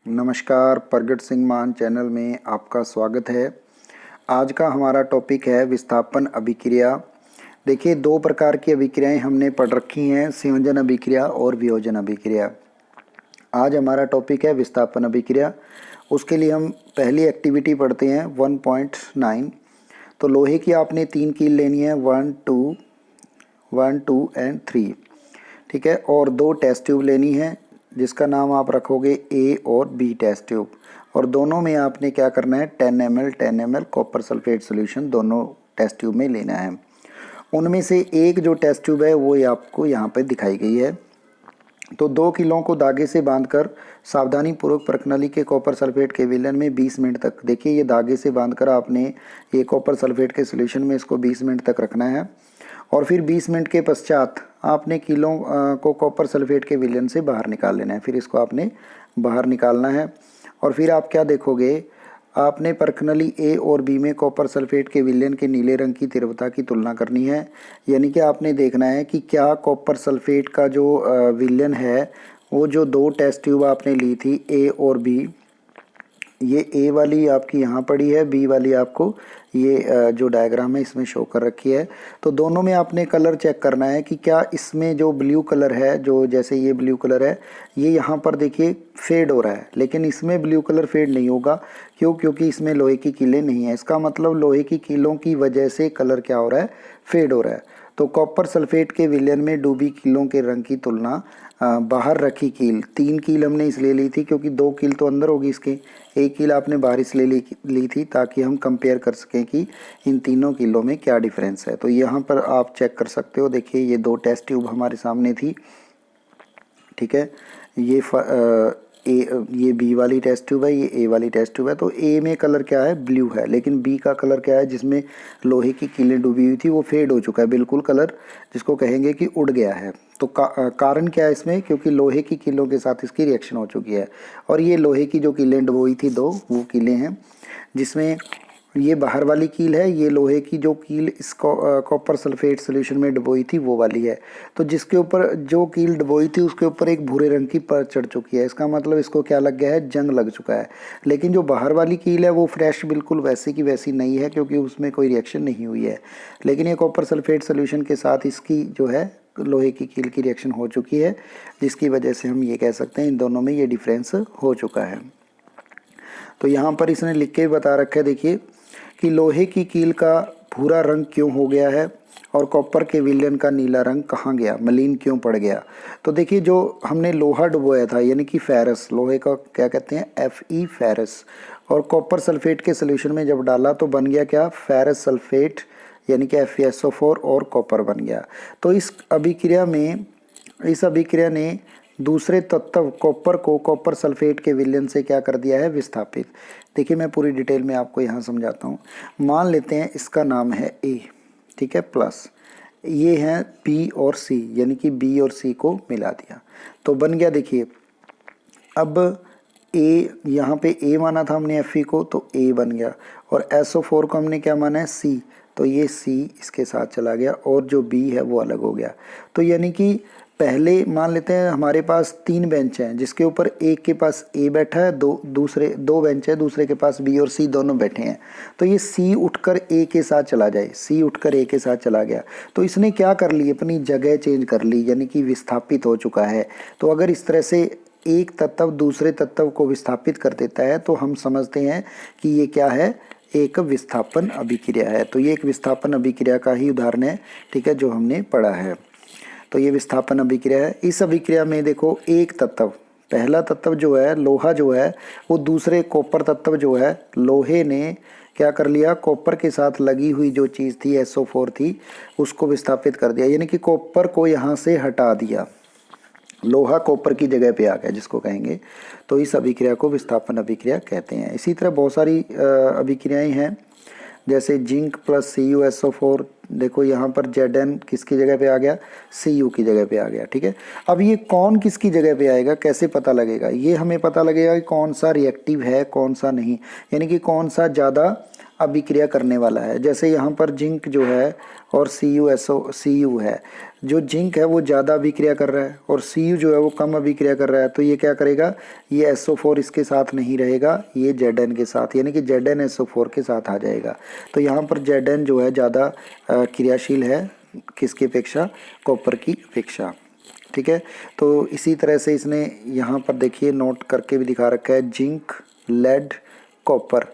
नमस्कार, प्रगट सिंह मान चैनल में आपका स्वागत है। आज का हमारा टॉपिक है विस्थापन अभिक्रिया। देखिए, दो प्रकार की अभिक्रियाएं हमने पढ़ रखी हैं, संयोजन अभिक्रिया और वियोजन अभिक्रिया। आज हमारा टॉपिक है विस्थापन अभिक्रिया। उसके लिए हम पहली एक्टिविटी पढ़ते हैं 1.9। तो लोहे की आपने 3 कील लेनी है, 1, 2 एंड 3, ठीक है। और 2 टेस्ट ट्यूब लेनी है जिसका नाम आप रखोगे ए और बी टेस्ट ट्यूब। और दोनों में आपने क्या करना है, 10 ml कॉपर सल्फेट सोल्यूशन दोनों टेस्ट ट्यूब में लेना है। उनमें से एक जो टेस्ट ट्यूब है वो आपको यहाँ पे दिखाई गई है। तो 2 किलों को धागे से बांधकर सावधानी पूर्वक प्रणाली के कॉपर सल्फेट के विलयन में 20 मिनट तक, देखिए ये धागे से बांधकर आपने ये कॉपर सल्फेट के सोल्यूशन में इसको 20 मिनट तक रखना है। और फिर 20 मिनट के पश्चात आपने किलों को कॉपर सल्फेट के विलयन से बाहर निकाल लेना है। फिर इसको आपने बाहर निकालना है और फिर आप क्या देखोगे, आपने प्रणाली ए और बी में कॉपर सल्फेट के विलयन के नीले रंग की तीव्रता की तुलना करनी है। यानी कि आपने देखना है कि क्या कॉपर सल्फेट का जो विलयन है वो जो 2 टेस्ट ट्यूब आपने ली थी ए और बी, ये ए वाली आपकी यहाँ पड़ी है, बी वाली आपको ये जो डायग्राम है इसमें शो कर रखी है। तो दोनों में आपने कलर चेक करना है कि क्या इसमें जो ब्लू कलर है, जो जैसे ये ब्लू कलर है, ये यहाँ पर देखिए फेड हो रहा है, लेकिन इसमें ब्लू कलर फेड नहीं होगा। क्यों? क्योंकि इसमें लोहे की कीलें नहीं है। इसका मतलब लोहे की कीलों की वजह से कलर क्या हो रहा है, फेड हो रहा है। तो कॉपर सल्फेट के विलयन में डूबी कीलों के रंग की तुलना बाहर रखी कील, 3 कील हमने इसलिए ली थी क्योंकि 2 कील तो अंदर होगी इसके, 1 कील आपने बाहर इसलिए ली थी ताकि हम कंपेयर कर सकें कि इन तीनों कीलों में क्या डिफरेंस है। तो यहाँ पर आप चेक कर सकते हो, देखिए ये 2 टेस्ट ट्यूब हमारे सामने थी, ठीक है। ये बी वाली टेस्ट ट्यूब है, ये ए वाली टेस्ट ट्यूब है। तो ए में कलर क्या है, ब्लू है, लेकिन बी का कलर क्या है, जिसमें लोहे की कीलें डूबी हुई थी वो फेड हो चुका है, बिल्कुल कलर जिसको कहेंगे कि उड़ गया है। तो कारण क्या है इसमें, क्योंकि लोहे की कीलों के साथ इसकी रिएक्शन हो चुकी है। और ये लोहे की जो कीलें डुबोई थी 2, वो कीलें हैं जिसमें ये बाहर वाली कील है, ये लोहे की जो कील इस कॉपर सल्फेट सोल्यूशन में डुबोई थी वो वाली है। तो जिसके ऊपर जो कील डुबोई थी उसके ऊपर एक भूरे रंग की परत चढ़ चुकी है, इसका मतलब इसको क्या लग गया है, जंग लग चुका है। लेकिन जो बाहर वाली कील है वो फ्रेश बिल्कुल वैसे की वैसी नहीं है, क्योंकि उसमें कोई रिएक्शन नहीं हुई है। लेकिन ये कॉपर सल्फेट सोल्यूशन के साथ इसकी जो है लोहे की कील की रिएक्शन हो चुकी है, जिसकी वजह से हम ये कह सकते हैं इन दोनों में ये डिफरेंस हो चुका है। तो यहाँ पर इसने लिख के बता रखा है, देखिए कि लोहे की कील का भूरा रंग क्यों हो गया है और कॉपर के विलयन का नीला रंग कहाँ गया, मलिन क्यों पड़ गया। तो देखिए, जो हमने लोहा डुबोया था यानी कि फेरस, लोहे का क्या कहते हैं, Fe फेरस, और कॉपर सल्फेट के सोल्यूशन में जब डाला तो बन गया क्या, फेरस सल्फेट यानी कि FeSO4 और कॉपर बन गया। तो इस अभिक्रिया ने दूसरे तत्व कॉपर को कॉपर सल्फेट के विलयन से क्या कर दिया है, विस्थापित। देखिए, मैं पूरी डिटेल में आपको यहाँ समझाता हूँ। मान लेते हैं इसका नाम है ए, ठीक है, प्लस ये हैं बी और सी, यानी कि बी और सी को मिला दिया तो बन गया, देखिए अब ए, यहाँ पे ए माना था हमने Fe को तो ए बन गया, और SO4 को हमने क्या माना है, सी, तो ये सी इसके साथ चला गया और जो बी है वो अलग हो गया। तो यानी कि पहले मान लेते हैं हमारे पास 3 बेंच हैं जिसके ऊपर एक के पास ए बैठा है, दो बेंच है, दूसरे के पास बी और सी दोनों बैठे हैं। तो ये सी उठकर ए के साथ चला जाए, सी उठकर ए के साथ चला गया, तो इसने क्या कर ली, अपनी जगह चेंज कर ली, यानी कि विस्थापित हो चुका है। तो अगर इस तरह से एक तत्व दूसरे तत्व को विस्थापित कर देता है तो हम समझते हैं कि ये क्या है, एक विस्थापन अभिक्रिया है। तो ये एक विस्थापन अभिक्रिया का ही उदाहरण है, ठीक है, जो हमने पढ़ा है। तो ये विस्थापन अभिक्रिया है। इस अभिक्रिया में देखो, एक तत्व, पहला तत्व जो है लोहा जो है वो दूसरे कॉपर तत्व जो है, लोहे ने क्या कर लिया, कॉपर के साथ लगी हुई जो चीज़ थी SO4 थी उसको विस्थापित कर दिया, यानी कि कॉपर को यहाँ से हटा दिया, लोहा कॉपर की जगह पे आ गया जिसको कहेंगे। तो इस अभिक्रिया को विस्थापन अभिक्रिया कहते हैं। इसी तरह बहुत सारी अभिक्रियाएं हैं, जैसे जिंक प्लस CuSO4, देखो यहाँ पर Zn किसकी जगह पे आ गया, Cu की जगह पे आ गया, ठीक है। अब ये कौन किसकी जगह पे आएगा, कैसे पता लगेगा, ये हमें पता लगेगा कि कौन सा रिएक्टिव है कौन सा नहीं, यानी कि कौन सा ज़्यादा अभिक्रिया करने वाला है। जैसे यहाँ पर जिंक जो है और Cu है, जो जिंक है वो ज़्यादा अभिक्रिया कर रहा है और Cu जो है वो कम अभिक्रिया कर रहा है, तो ये क्या करेगा, ये SO4 इसके साथ नहीं रहेगा, ये Zn के साथ, यानी कि ZnSO4 के साथ आ जाएगा। तो यहाँ पर Zn जो है ज़्यादा क्रियाशील है, किसकी अपेक्षा, कॉपर की अपेक्षा। ठीक है, तो इसी तरह से इसने यहाँ पर देखिए नोट करके भी दिखा रखा है, zinc, lead, copper,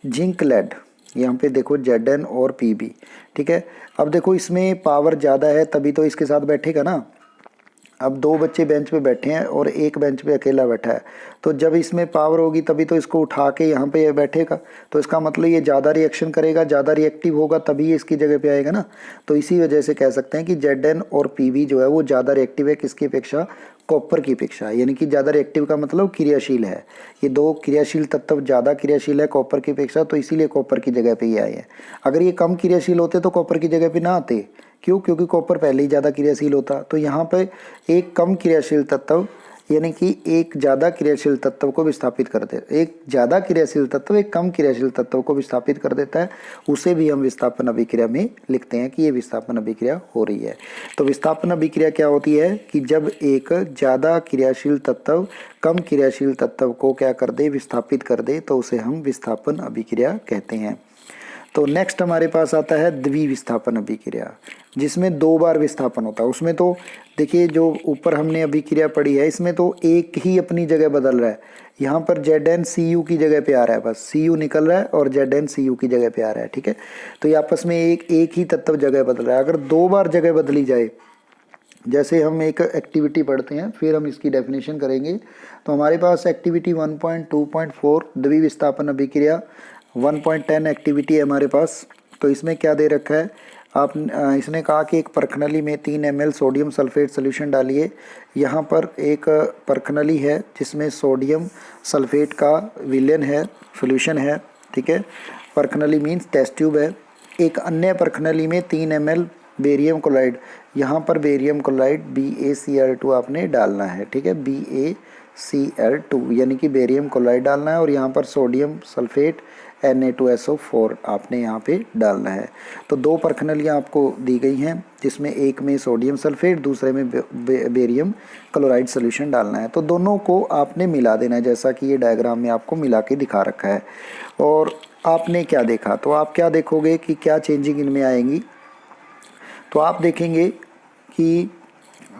zinc, lead, यहाँ पे देखो Zn और Pb। ठीक है, अब देखो इसमें पावर ज़्यादा है तभी तो इसके साथ बैठेगा ना। अब दो बच्चे बेंच पे बैठे हैं और एक बेंच पे अकेला बैठा है, तो जब इसमें पावर होगी तभी तो इसको उठा के यहाँ पे बैठेगा, तो इसका मतलब ये ज़्यादा रिएक्शन करेगा, ज़्यादा रिएक्टिव होगा, तभी ये इसकी जगह पे आएगा ना। तो इसी वजह से कह सकते हैं कि Zn और Pb जो है वो ज़्यादा रिएक्टिव है, किसकी अपेक्षा, कॉपर की अपेक्षा। यानी कि ज़्यादा रिएक्टिव का मतलब क्रियाशील है, ये दो क्रियाशील तत्व ज़्यादा क्रियाशील है कॉपर की अपेक्षा, तो इसीलिए कॉपर की जगह पे ही आए हैं। अगर ये कम क्रियाशील होते तो कॉपर की जगह पे ना आते, क्यों, क्योंकि कॉपर पहले ही ज़्यादा क्रियाशील होता। तो यहाँ पे एक कम क्रियाशील तत्व यानी कि एक ज़्यादा क्रियाशील तत्व को विस्थापित कर दे, एक ज़्यादा क्रियाशील तत्व एक कम क्रियाशील तत्व को विस्थापित कर देता है, उसे भी हम विस्थापन अभिक्रिया में लिखते हैं कि ये विस्थापन अभिक्रिया हो रही है। तो विस्थापन अभिक्रिया क्या होती है कि जब एक ज़्यादा क्रियाशील तत्व कम क्रियाशील तत्व को क्या कर दे, विस्थापित कर दे, तो उसे हम विस्थापन अभिक्रिया कहते हैं। तो नेक्स्ट हमारे पास आता है द्विविस्थापन अभिक्रिया, जिसमें दो बार विस्थापन होता है। उसमें तो देखिए जो ऊपर हमने अभिक्रिया पढ़ी है इसमें तो एक ही अपनी जगह बदल रहा है, यहाँ पर Zn Cu की जगह पे आ रहा है, बस Cu निकल रहा है और Zn Cu की जगह पे आ रहा है। ठीक है, तो ये आपस में एक ही तत्व जगह बदल रहा है। अगर दो बार जगह बदली जाए, जैसे हम एक एक्टिविटी पढ़ते हैं फिर हम इसकी डेफिनेशन करेंगे, तो हमारे पास एक्टिविटी 1.2.4 द्विविस्थापन अभिक्रिया 1.10 एक्टिविटी है हमारे पास। तो इसमें क्या दे रखा है, आप इसने कहा कि एक परखनली में 3 ml सोडियम सल्फेट सोल्यूशन डालिए। यहाँ पर एक परखनली है जिसमें सोडियम सल्फेट का विलयन है, सोल्यूशन है। ठीक है, परखनली मीन्स टेस्ट ट्यूब है। एक अन्य परखनली में 3 ml बेरियम क्लोराइड, यहाँ पर बेरियम क्लोराइड BaCl2 आपने डालना है। ठीक है, BaCl2 यानी कि बेरियम क्लोराइड डालना है और यहाँ पर सोडियम सल्फेट Na2SO4 आपने यहाँ पे डालना है। तो दो परखनलियाँ आपको दी गई हैं, जिसमें एक में सोडियम सल्फेट, दूसरे में बेरियम क्लोराइड सोल्यूशन डालना है। तो दोनों को आपने मिला देना है, जैसा कि ये डायग्राम में आपको मिला के दिखा रखा है। और आपने क्या देखा, तो आप क्या देखोगे कि क्या चेंजिंग इनमें आएंगी, तो आप देखेंगे कि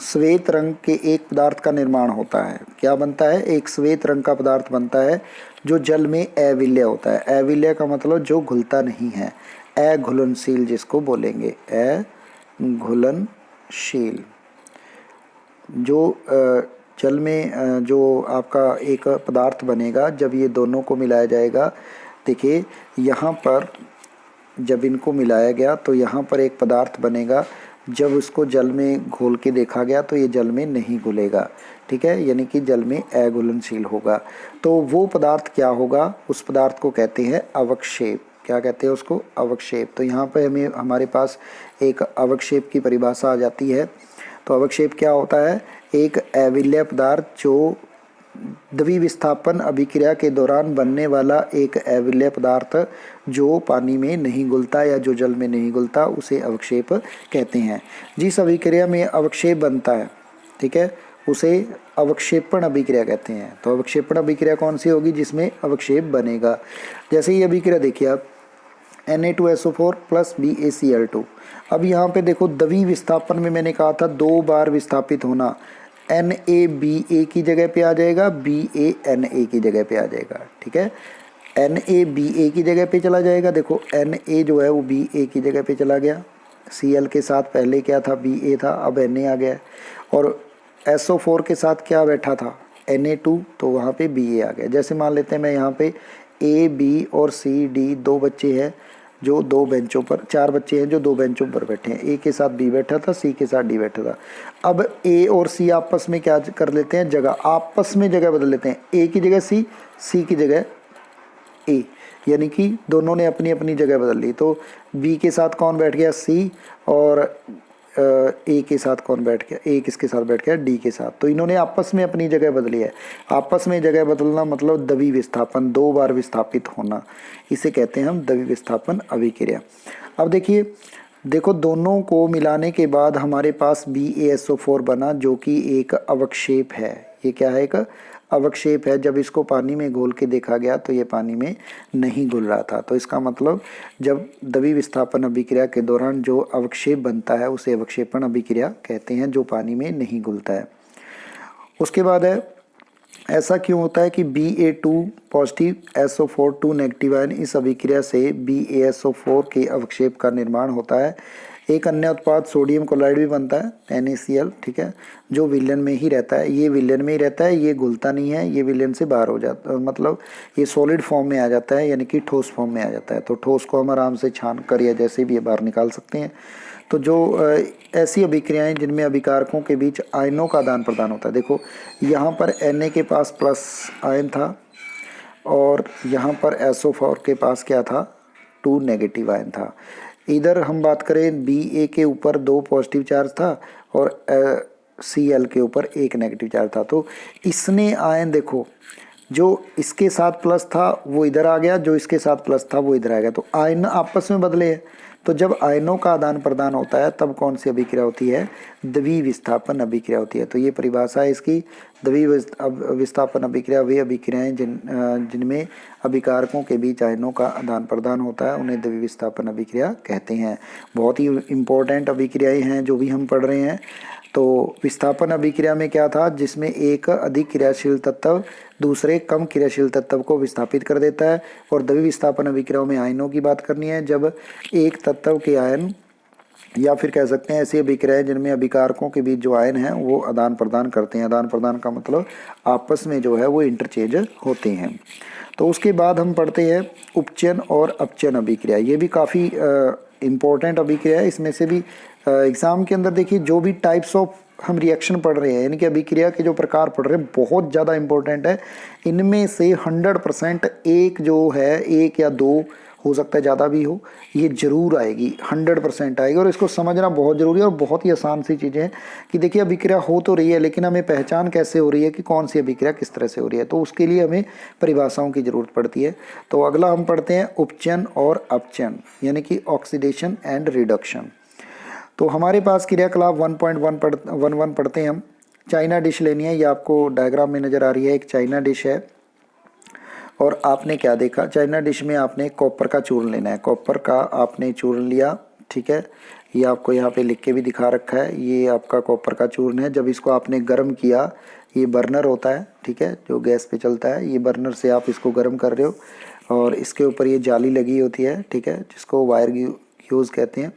श्वेत रंग के एक पदार्थ का निर्माण होता है। क्या बनता है, एक श्वेत रंग का पदार्थ बनता है जो जल में अविलय होता है। अविलय का मतलब जो घुलता नहीं है, अघुलनशील जिसको बोलेंगे, अघुलनशील। जो जल में जो आपका एक पदार्थ बनेगा, जब ये दोनों को मिलाया जाएगा, देखिए यहाँ पर जब इनको मिलाया गया तो यहाँ पर एक पदार्थ बनेगा, जब उसको जल में घोल के देखा गया तो ये जल में नहीं घुलेगा। ठीक है, यानी कि जल में अघुलनशील होगा। तो वो पदार्थ क्या होगा, उस पदार्थ को कहते हैं अवक्षेप। क्या कहते हैं उसको, अवक्षेप। तो यहाँ पे हमें हमारे पास एक अवक्षेप की परिभाषा आ जाती है। तो अवक्षेप क्या होता है, एक अविलय पदार्थ जो द्विविस्थापन अभिक्रिया के दौरान बनने वाला एक अविलय पदार्थ जो पानी में नहीं घुलता या जो जल में नहीं घुलता, उसे अवक्षेप कहते हैं। जिस अभिक्रिया में अवक्षेप बनता है, ठीक है, उसे अवक्षेपण अभिक्रिया कहते हैं। तो अवक्षेपण अभिक्रिया कौन सी होगी, जिसमें अवक्षेप बनेगा। जैसे ये अभिक्रिया देखिए आप, Na2SO4 प्लस BaCl2। अब यहाँ पे देखो द्विविस्थापन में मैंने कहा था दो बार विस्थापित होना, NaBa की जगह पे आ जाएगा, BaNa की जगह पे आ जाएगा। ठीक है, NaBa की जगह पे चला जाएगा। देखो Na जो है वो Ba की जगह पे चला गया, Cl के साथ पहले क्या था, Ba था, अब Na आ गया। और SO4 के साथ क्या बैठा था, Na2, तो वहाँ पे Ba आ गया। जैसे मान लेते हैं मैं यहाँ पे A, B और C, D दो बच्चे हैं जो दो बेंचों पर, चार बच्चे हैं जो दो बेंचों पर बैठे हैं। A के साथ B बैठा था, C के साथ D बैठा था। अब A और C आपस में क्या कर लेते हैं, जगह, आपस में जगह बदल लेते हैं। A की जगह C, C की जगह A, यानी कि दोनों ने अपनी अपनी जगह बदल ली। तो B के साथ कौन बैठ गया, C, और ए के साथ कौन बैठ गया, ए किसके साथ बैठ गया, डी के साथ। तो इन्होंने आपस में अपनी जगह बदली है। आपस में जगह बदलना मतलब द्वि विस्थापन, 2 बार विस्थापित होना, इसे कहते हैं हम द्वि विस्थापन अभिक्रिया। अब देखिए, देखो दोनों को मिलाने के बाद हमारे पास BaSO4 बना, जो कि एक अवक्षेप है। ये क्या है, एक अवक्षेप है। जब इसको पानी में घोल के देखा गया तो ये पानी में नहीं घुल रहा था। तो इसका मतलब जब द्वि विस्थापन अभिक्रिया के दौरान जो अवक्षेप बनता है उसे अवक्षेपण अभिक्रिया कहते हैं, जो पानी में नहीं घुलता है। उसके बाद है, ऐसा क्यों होता है कि Ba2 positive SO4 2 negative ion, इस अभिक्रिया से BaSO4 के अवक्षेप का निर्माण होता है। एक अन्य उत्पाद सोडियम क्लोराइड भी बनता है, NaCl, ठीक है, जो विलयन में ही रहता है। ये विलयन में ही रहता है, ये घुलता नहीं है, ये विलयन से बाहर हो जाता, मतलब ये सॉलिड फॉर्म में आ जाता है, यानी कि ठोस फॉर्म में आ जाता है। तो ठोस को हम आराम से छान कर या जैसे भी ये बाहर निकाल सकते हैं। तो जो ऐसी अभिक्रियाएं जिनमें अभिकारकों के बीच आयनों का आदान प्रदान होता है, देखो यहाँ पर Na के पास प्लस आयन था और यहाँ पर SO4 के पास क्या था, 2 नेगेटिव आयन था। इधर हम बात करें Ba के ऊपर 2 पॉजिटिव चार्ज था और Cl के ऊपर 1 नेगेटिव चार्ज था। तो इसने आयन, देखो जो इसके साथ प्लस था वो इधर आ गया, जो इसके साथ प्लस था वो इधर आ गया, तो आयन आपस में बदले हैं। तो जब आयनों का आदान प्रदान होता है तब कौन सी अभिक्रिया होती है, द्वि विस्थापन अभिक्रिया होती है। तो ये परिभाषा है इसकी, द्वि विस्थापन अभिक्रिया वे अभिक्रियाएं जिनमें अभिकारकों के बीच आयनों का आदान प्रदान होता है, उन्हें द्वि विस्थापन अभिक्रिया कहते हैं। बहुत ही इम्पोर्टेंट अभिक्रियाएं हैं जो भी हम पढ़ रहे हैं। तो विस्थापन अभिक्रिया में क्या था, जिसमें एक अधिक क्रियाशील तत्व दूसरे कम क्रियाशील तत्व को विस्थापित कर देता है। और द्वि विस्थापन अभिक्रियाओं में आयनों की बात करनी है, जब एक तत्व के आयन, या फिर कह सकते हैं ऐसी अभिक्रियाएं जिनमें अभिकारकों के बीच जो आयन हैं वो आदान प्रदान करते हैं। आदान प्रदान का मतलब आपस में जो है वो इंटरचेंज होते हैं। तो उसके बाद हम पढ़ते हैं उपचयन और अपचयन अभिक्रिया। ये भी काफ़ी इम्पोर्टेंट अभिक्रिया है। इसमें से भी एग्ज़ाम के अंदर देखिए जो भी टाइप्स ऑफ हम रिएक्शन पढ़ रहे हैं, यानी कि अभिक्रिया के जो प्रकार पढ़ रहे हैं, बहुत ज़्यादा इम्पोर्टेंट है। इनमें से 100% एक जो है, एक या दो हो सकता है ज़्यादा भी हो, ये ज़रूर आएगी, 100% आएगी। और इसको समझना बहुत ज़रूरी है और बहुत ही आसान सी चीज़ें हैं कि देखिए अभिक्रिया हो तो रही है, लेकिन हमें पहचान कैसे हो रही है कि कौन सी अभिक्रिया किस तरह से हो रही है। तो उसके लिए हमें परिभाषाओं की ज़रूरत पड़ती है। तो अगला हम पढ़ते हैं उपचयन और अपचयन, यानी कि ऑक्सीडेशन एंड रिडक्शन। तो हमारे पास क्रियाकलाप 1.11 पढ़ते हैं हम। चाइना डिश लेनी है, ये आपको डायग्राम में नज़र आ रही है, एक चाइना डिश है। और आपने क्या देखा, चाइना डिश में आपने कॉपर का चूर्ण लेना है। कॉपर का आपने चूर्ण लिया, ठीक है, ये आपको यहाँ पे लिख के भी दिखा रखा है। ये आपका कॉपर का चूर्ण है। जब इसको आपने गर्म किया, ये बर्नर होता है, ठीक है, जो गैस पे चलता है, ये बर्नर से आप इसको गर्म कर रहे हो और इसके ऊपर ये जाली लगी होती है, ठीक है, जिसको वायर यूज़ कहते हैं।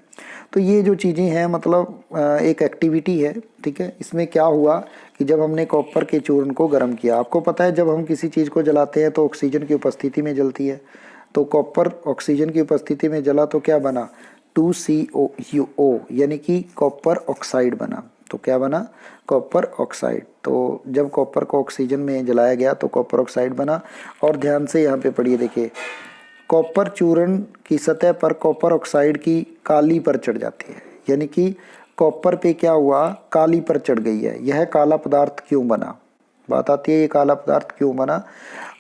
तो ये जो चीज़ें हैं मतलब एक एक्टिविटी है, ठीक है। इसमें क्या हुआ कि जब हमने कॉपर के चूर्ण को गर्म किया, आपको पता है जब हम किसी चीज़ को जलाते हैं तो ऑक्सीजन की उपस्थिति में जलती है। तो कॉपर ऑक्सीजन की उपस्थिति में जला तो क्या बना, 2COUO, यानी कि कॉपर ऑक्साइड बना। तो क्या बना, कॉपर ऑक्साइड। तो जब कॉपर को ऑक्सीजन में जलाया गया तो कॉपर ऑक्साइड बना। और ध्यान से यहाँ पे पढ़िए, देखिए कॉपर चूर्ण की सतह पर कॉपर ऑक्साइड की काली पर चढ़ जाती है, यानी कि कॉपर पे क्या हुआ, काली पर चढ़ गई है। यह काला पदार्थ क्यों बना, बात आती है ये काला पदार्थ क्यों बना।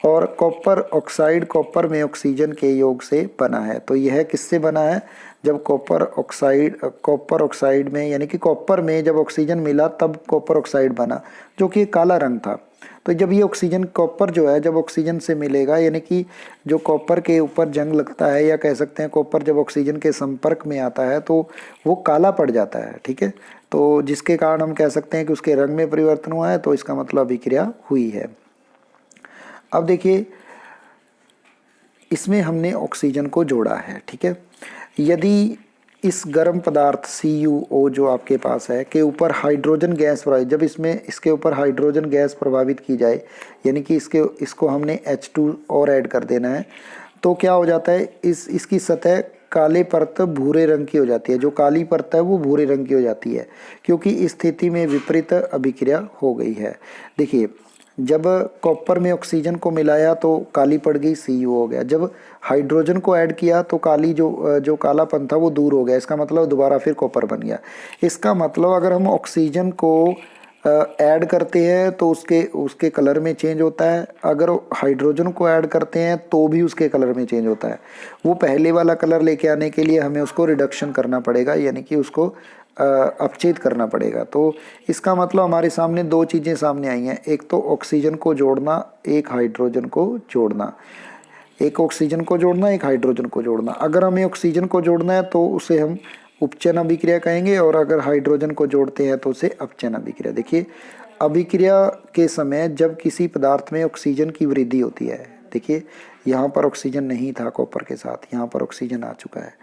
और कॉपर ऑक्साइड कॉपर में ऑक्सीजन के योग से बना है। तो यह किससे बना है, जब कॉपर ऑक्साइड में, यानी कि कॉपर में जब ऑक्सीजन मिला तब कॉपर ऑक्साइड बना, जो कि काला रंग था। तो जब ये ऑक्सीजन, कॉपर जो है जब ऑक्सीजन से मिलेगा, यानी कि जो कॉपर के ऊपर जंग लगता है, या कह सकते हैं कॉपर जब ऑक्सीजन के संपर्क में आता है तो वो काला पड़ जाता है, ठीक है। तो जिसके कारण हम कह सकते हैं कि उसके रंग में परिवर्तन हुआ है, तो इसका मतलब अभिक्रिया हुई है। अब देखिए इसमें हमने ऑक्सीजन को जोड़ा है, ठीक है। यदि इस गर्म पदार्थ CuO जो आपके पास है के ऊपर हाइड्रोजन गैस प्रभावित, जब इसके ऊपर हाइड्रोजन गैस प्रभावित की जाए, यानी कि इसको हमने H2 और ऐड कर देना है, तो क्या हो जाता है, इसकी सतह काले परत भूरे रंग की हो जाती है। जो काली परत है वो भूरे रंग की हो जाती है, क्योंकि इस स्थिति में विपरीत अभिक्रिया हो गई है। देखिए जब कॉपर में ऑक्सीजन को मिलाया तो काली पड़ गई, Cu हो गया। जब हाइड्रोजन को ऐड किया तो काली जो कालापन था वो दूर हो गया, इसका मतलब दोबारा फिर कॉपर बन गया। इसका मतलब अगर हम ऑक्सीजन को ऐड करते हैं तो उसके कलर में चेंज होता है, अगर हाइड्रोजन को ऐड करते हैं तो भी उसके कलर में चेंज होता है। वो पहले वाला कलर लेके आने के लिए हमें उसको रिडक्शन करना पड़ेगा, यानी कि उसको अपचेत करना पड़ेगा। तो इसका मतलब हमारे सामने दो चीज़ें सामने आई हैं, एक तो ऑक्सीजन को जोड़ना, एक हाइड्रोजन को जोड़ना। एक ऑक्सीजन को जोड़ना, एक हाइड्रोजन को जोड़ना। अगर हमें ऑक्सीजन को जोड़ना है तो उसे हम उपचयन अभिक्रिया कहेंगे, और अगर हाइड्रोजन को जोड़ते हैं तो उसे अपचयन अभिक्रिया। देखिए, अभिक्रिया के समय जब किसी पदार्थ में ऑक्सीजन की वृद्धि होती है, देखिए यहाँ पर ऑक्सीजन नहीं था कॉपर के साथ, यहाँ पर ऑक्सीजन आ चुका है,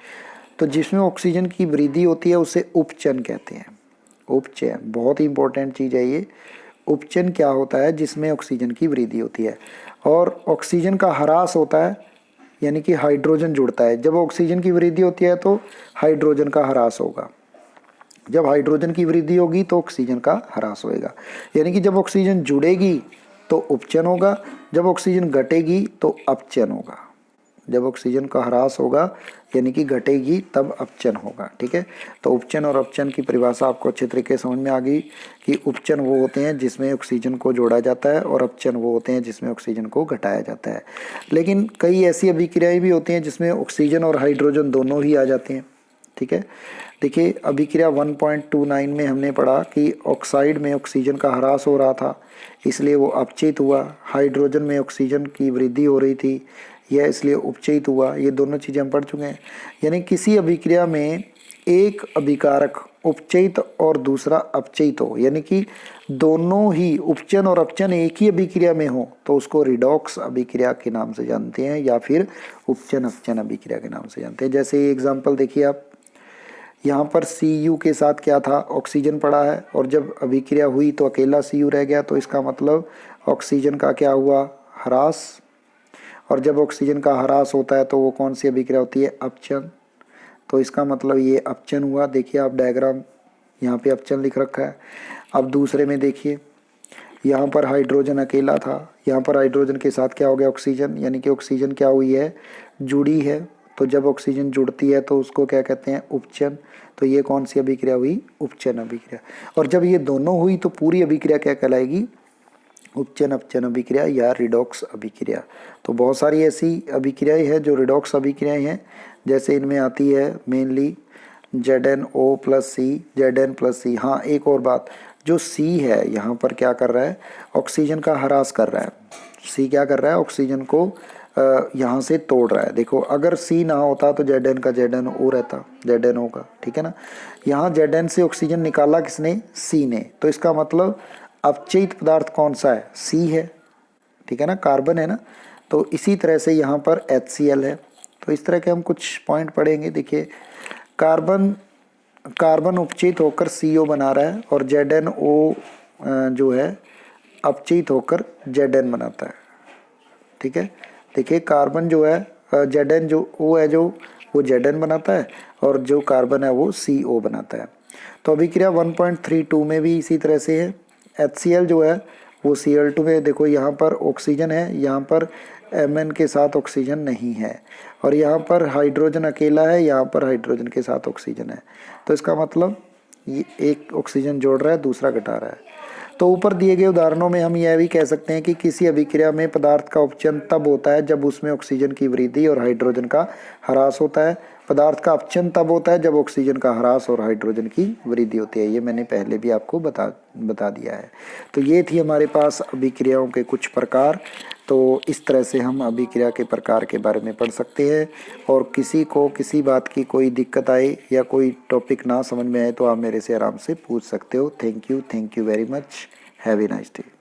तो जिसमें ऑक्सीजन की वृद्धि होती है उसे उपचयन कहते हैं। उपचयन बहुत ही इंपॉर्टेंट चीज़ है ये। उपचयन क्या होता है? जिसमें ऑक्सीजन की वृद्धि होती है। और ऑक्सीजन का ह्रास होता है, यानी कि हाइड्रोजन जुड़ता है। जब ऑक्सीजन की वृद्धि होती है तो हाइड्रोजन का ह्रास होगा, जब हाइड्रोजन की वृद्धि होगी तो ऑक्सीजन का ह्रास होएगा। यानी कि जब ऑक्सीजन जुड़ेगी तो उपचयन होगा, जब ऑक्सीजन घटेगी तो अपचयन होगा। जब ऑक्सीजन का ह्रास होगा यानी कि घटेगी तब अपचयन होगा। ठीक है, तो उपचयन और अपचयन की परिभाषा आपको अच्छे तरीके समझ में आ गई कि उपचयन वो होते हैं जिसमें ऑक्सीजन को जोड़ा जाता है, और अपचयन वो होते हैं जिसमें ऑक्सीजन को घटाया जाता है। लेकिन कई ऐसी अभिक्रियाएं भी होती हैं जिसमें ऑक्सीजन और हाइड्रोजन दोनों ही आ जाते हैं। ठीक है, देखिए अभिक्रिया 1.29 में हमने पढ़ा कि ऑक्साइड में ऑक्सीजन का ह्रास हो रहा था, इसलिए वो अपचयित हुआ। हाइड्रोजन में ऑक्सीजन की वृद्धि हो रही थी, यह इसलिए उपचयित हुआ। ये दोनों चीज़ें हम पढ़ चुके हैं। यानी किसी अभिक्रिया में एक अभिकारक उपचयित और दूसरा अपचयित हो, यानी कि दोनों ही उपचयन और अपचयन एक ही अभिक्रिया में हो, तो उसको रिडॉक्स अभिक्रिया के नाम से जानते हैं, या फिर उपचयन अपचयन अभिक्रिया के नाम से जानते हैं। जैसे एग्जाम्पल देखिए आप, यहाँ पर Cu के साथ क्या था? ऑक्सीजन पड़ा है, और जब अभिक्रिया हुई तो अकेला Cu रह गया, तो इसका मतलब ऑक्सीजन का क्या हुआ? ह्रास। और जब ऑक्सीजन का ह्रास होता है तो वो कौन सी अभिक्रिया होती है? अपचयन। तो इसका मतलब ये अपचयन हुआ। देखिए आप डायग्राम, यहाँ पे अपचयन लिख रखा है। अब दूसरे में देखिए, यहाँ पर हाइड्रोजन अकेला था, यहाँ पर हाइड्रोजन के साथ क्या हो गया? ऑक्सीजन। यानी कि ऑक्सीजन क्या हुई है? जुड़ी है। तो जब ऑक्सीजन जुड़ती है तो उसको क्या कहते हैं? उपचयन। तो ये कौन सी अभिक्रिया हुई? उपचयन अभिक्रिया। और जब ये दोनों हुई तो पूरी अभिक्रिया क्या कहलाएगी? उपचयन अपचयन अभिक्रिया या रिडॉक्स अभिक्रिया। तो बहुत सारी ऐसी अभिक्रियाएं हैं जो रिडॉक्स अभिक्रियाएं हैं, जैसे इनमें आती है mainly ZnO plus C, Zn plus C। हाँ, एक और बात, जो C है यहाँ पर क्या कर रहा है? ऑक्सीजन का ह्रास कर रहा है। C क्या कर रहा है? ऑक्सीजन को यहाँ से तोड़ रहा है। देखो अगर C ना होता तो Zn का ZnO रहता, ZnO का। ठीक है ना, यहाँ Zn से ऑक्सीजन निकाला किसने? C ने। तो इसका मतलब अपचयित पदार्थ कौन सा है? C है। ठीक है ना, कार्बन है ना। तो इसी तरह से यहाँ पर HCl है। तो इस तरह के हम कुछ पॉइंट पढ़ेंगे। देखिए कार्बन उपचयित होकर CO बना रहा है, और ZnO जो है अपचयित होकर Zn बनाता है। ठीक है, देखिए कार्बन जो है Zn जो O है जो वो Zn बनाता है, और जो कार्बन है वो CO बनाता है। तो अभिक्रिया 1.32 में भी इसी तरह से है। HCl जो है वो Cl2 में, देखो यहाँ पर ऑक्सीजन है, यहाँ पर Mn के साथ ऑक्सीजन नहीं है, और यहाँ पर हाइड्रोजन अकेला है, यहाँ पर हाइड्रोजन के साथ ऑक्सीजन है। तो इसका मतलब ये एक ऑक्सीजन जोड़ रहा है, दूसरा घटा रहा है। तो ऊपर दिए गए उदाहरणों में हम यह भी कह सकते हैं कि किसी अभिक्रिया में पदार्थ का उपचयन तब होता है जब उसमें ऑक्सीजन की वृद्धि और हाइड्रोजन का ह्रास होता है। पदार्थ का अपचयन तब होता है जब ऑक्सीजन का ह्रास और हाइड्रोजन की वृद्धि होती है। ये मैंने पहले भी आपको बता दिया है। तो ये थी हमारे पास अभिक्रियाओं के कुछ प्रकार। तो इस तरह से हम अभिक्रिया के प्रकार के बारे में पढ़ सकते हैं। और किसी को किसी बात की कोई दिक्कत आए या कोई टॉपिक ना समझ में आए तो आप मेरे से आराम से पूछ सकते हो। Thank you very much. Have a nice day.